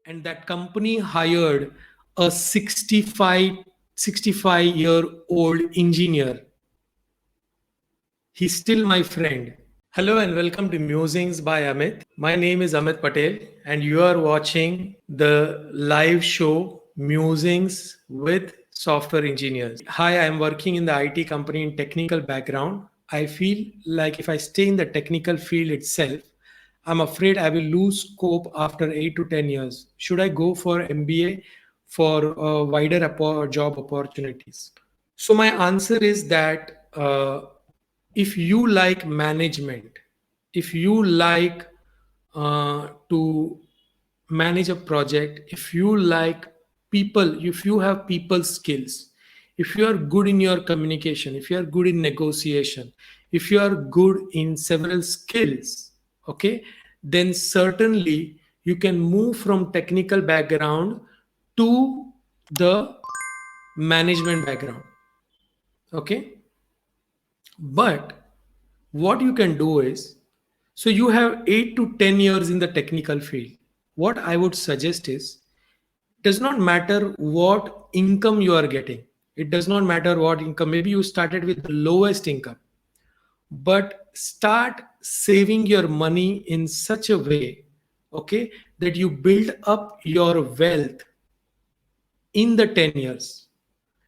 and that company hired a 65-year-old engineer. He's still my friend. Hello and welcome to Musings by Amit. My name is Amit Patel, and you are watching the live show Musings with Software Engineers. Hi, I'm working in the IT company in technical background. I feel like if I stay in the technical field itself, I'm afraid I will lose scope after 8 to 10 years. Should I go for MBA for wider job opportunities? So, my answer is that if you like management, if you like to manage a project, if you like people, if you have people skills, if you are good in your communication, if you are good in negotiation, if you are good in several skills, okay, then certainly you can move from technical background to the management background. Okay, but what you can do is, so you have 8 to 10 years in the technical field. What I would suggest is, does not matter what income you are getting. It does not matter what income. Maybe you started with the lowest income, but start saving your money in such a way, okay, that you build up your wealth in the 10 years.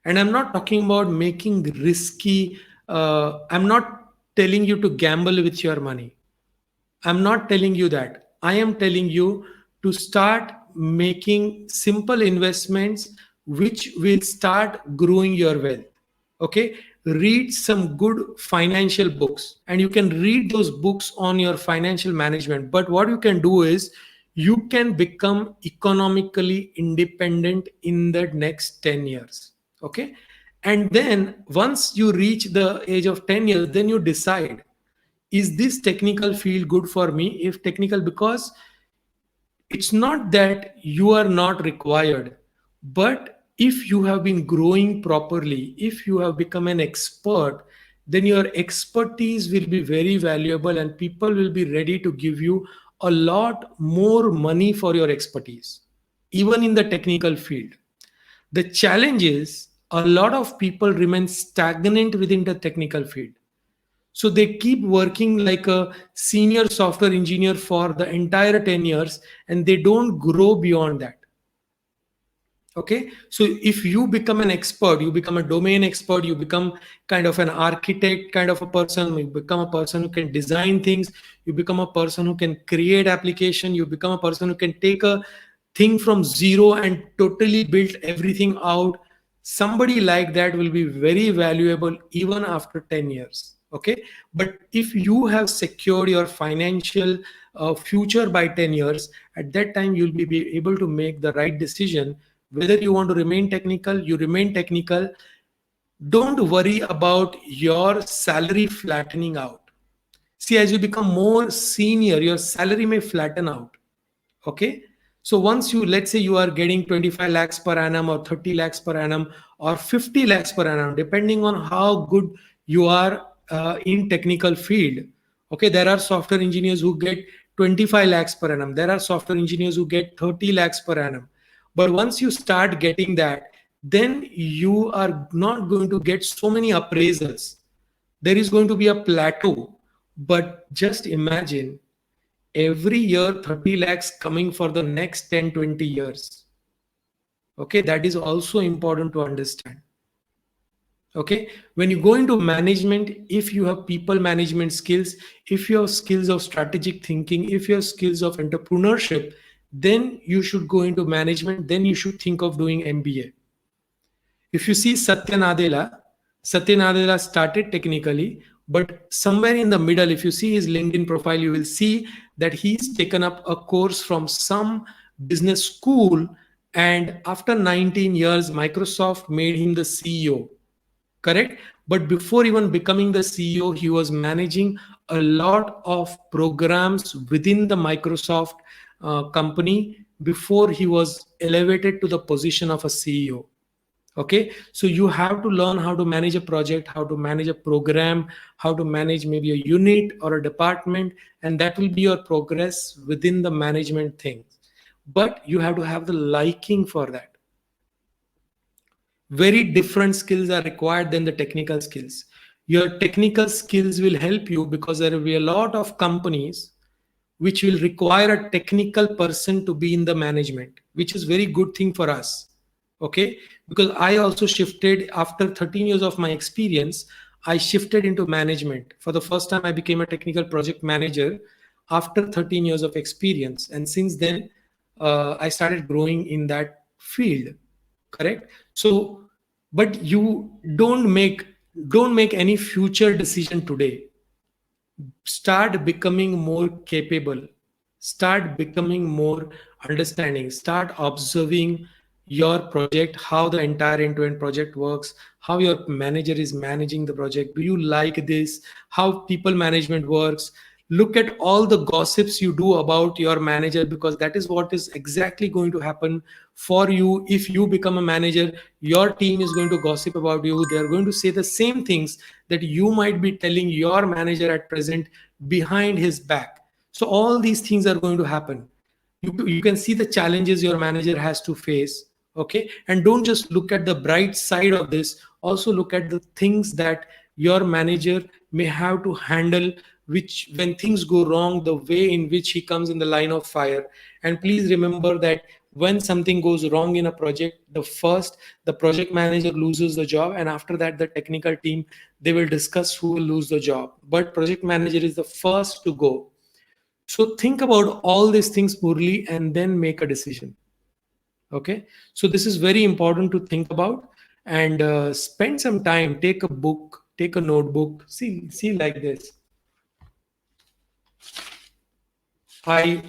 And I'm not talking about making risky, I'm not telling you to gamble with your money. I'm not telling you that. I am telling you to start making simple investments which will start growing your wealth. Okay? Read some good financial books, and you can read those books on your financial management. But what you can do is you can become economically independent in the next 10 years. Okay? And then once you reach the age of 10 years, then you decide, is this technical field good for me? If technical, because it's not that you are not required, but if you have been growing properly, if you have become an expert, then your expertise will be very valuable and people will be ready to give you a lot more money for your expertise, even in the technical field. The challenge is a lot of people remain stagnant within the technical field, so they keep working like a senior software engineer for the entire 10 years and they don't grow beyond that. Okay. So if you become an expert, you become a domain expert, you become kind of an architect kind of a person, you become a person who can design things, you become a person who can create application, you become a person who can take a thing from zero and totally build everything out. Somebody like that will be very valuable even after 10 years. Okay. But if you have secured your financial future by 10 years, at that time you'll be able to make the right decision. Whether you want to remain technical, you remain technical. Don't worry about your salary flattening out. See, as you become more senior, your salary may flatten out. Okay. So once you, let's say you are getting 25 lakhs per annum or 30 lakhs per annum or 50 lakhs per annum, depending on how good you are in technical field. Okay. There are software engineers who get 25 lakhs per annum. There are software engineers who get 30 lakhs per annum. But once you start getting that, then you are not going to get so many appraisals. There is going to be a plateau. But just imagine every year 30 lakhs coming for the next 10-20 years. Okay, that is also important to understand. Okay, when you go into management, if you have people management skills, if you have skills of strategic thinking, if you have skills of entrepreneurship, then you should go into management, then you should think of doing MBA. If you see Satya Nadella started technically, but somewhere in the middle, if you see his LinkedIn profile, you will see that he's taken up a course from some business school. And after 19 years, Microsoft made him the CEO. Correct? But before even becoming the CEO, he was managing a lot of programs within the Microsoft company before he was elevated to the position of a CEO. Okay, so you have to learn how to manage a project, how to manage a program, how to manage maybe a unit or a department, and that will be your progress within the management thing. but you have to have the liking for that. Very different skills are required than the technical skills. Your technical skills will help you because there will be a lot of companies which will require a technical person to be in the management, which is very good thing for us. Okay, because I also shifted after 13 years of my experience. I shifted into management. For the first time I became a technical project manager after 13 years of experience, and since then I started growing in that field. Correct. So but you don't make any future decision today. Start becoming more capable, start becoming more understanding, start observing your project, how the entire end-to-end project works, how your manager is managing the project, do you like this, how people management works. Look at all the gossips you do about your manager, because that is what is exactly going to happen for you. If you become a manager, your team is going to gossip about you. They are going to say the same things that you might be telling your manager at present behind his back. So all these things are going to happen. You can see the challenges your manager has to face. Okay, and don't just look at the bright side of this, also look at the things that your manager may have to handle, which when things go wrong, the way in which he comes in the line of fire. And please remember that when something goes wrong in a project, the project manager loses the job, and after that the technical team, they will discuss who will lose the job, but project manager is the first to go. So think about all these things, Murli, and then make a decision. Okay. So this is very important to think about, and spend some time. Take a book, take a notebook. See like this. I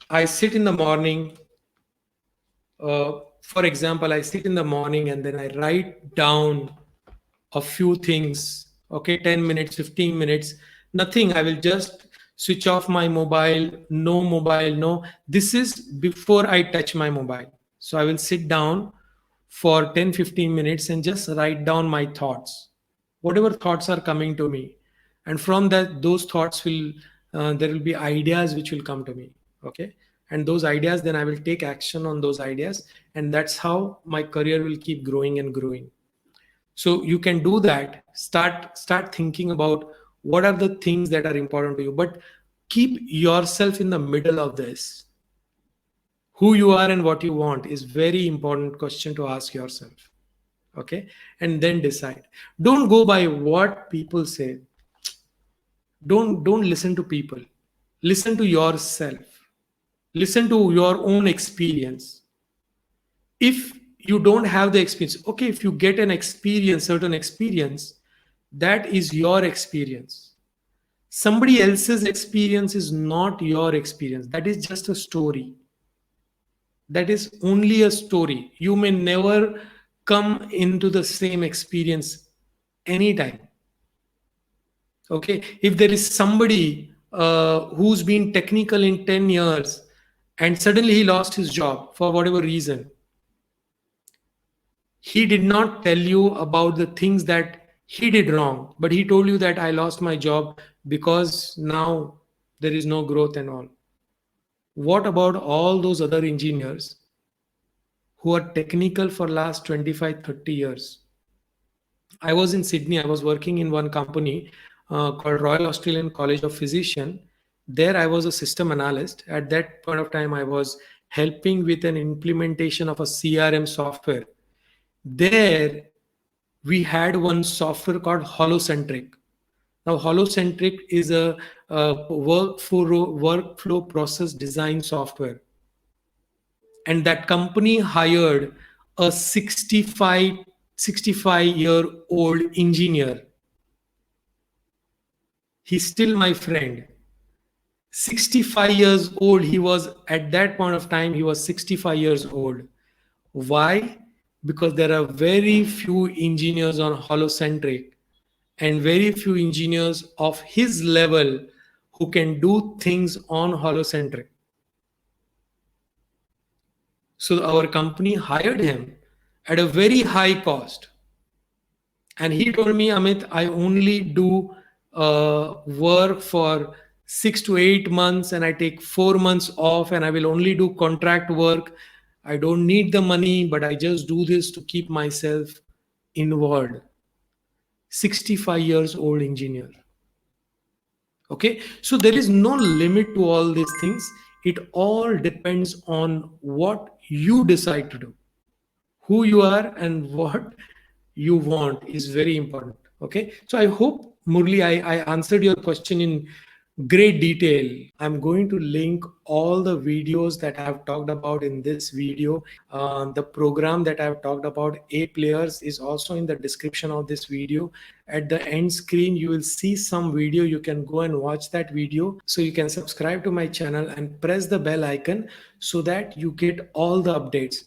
I sit in the morning. For example, I sit in the morning and then I write down a few things. Okay, 10 minutes, 15 minutes, nothing. I will just switch off my mobile. No mobile, no. This is before I touch my mobile. So I will sit down for 10, 15 minutes and just write down my thoughts, whatever thoughts are coming to me. And from that, those thoughts will, there will be ideas which will come to me. Okay. And those ideas, then I will take action on those ideas. And that's how my career will keep growing and growing. So you can do that. Start thinking about what are the things that are important to you, but keep yourself in the middle of this. Who you are and what you want is very important question to ask yourself. Okay, and then decide. Don't go by what people say. Don't listen to people. Listen to yourself. Listen to your own experience. If you don't have the experience, okay, if you get an experience, certain experience, that is your experience. Somebody else's experience is not your experience. That is just a story. That is only a story. You may never come into the same experience anytime. Okay, if there is somebody who's been technical in 10 years and suddenly he lost his job for whatever reason, he did not tell you about the things that he did wrong, but he told you that I lost my job because now there is no growth and all. What about all those other engineers who are technical for last 25, 30 years? I was in Sydney. I was working in one company called Royal Australian College of Physician. There, I was a system analyst. At that point of time, I was helping with an implementation of a CRM software. There, we had one software called Holocentric. Now, Holocentric is a workflow process design software, and that company hired a 65-year old engineer. He's still my friend. 65 years old. He was at that point of time, he was 65 years old. Why? Because there are very few engineers on Holocentric and very few engineers of his level who can do things on Holocentric. So our company hired him at a very high cost. And he told me, Amit, I only do work for 6 to 8 months and I take 4 months off and I will only do contract work. I don't need the money, but I just do this to keep myself involved. 65 years old engineer. Okay, so there is no limit to all these things. It all depends on what you decide to do. Who you are and what you want is very important. Okay, so I hope, Murli, I answered your question in great detail. I'm going to link all the videos that I have talked about in this video. The program that I've talked about, A Players, is also in the description of this video. At the end screen, you will see some video. You can go and watch that video. So you can subscribe to my channel and press the bell icon so that you get all the updates.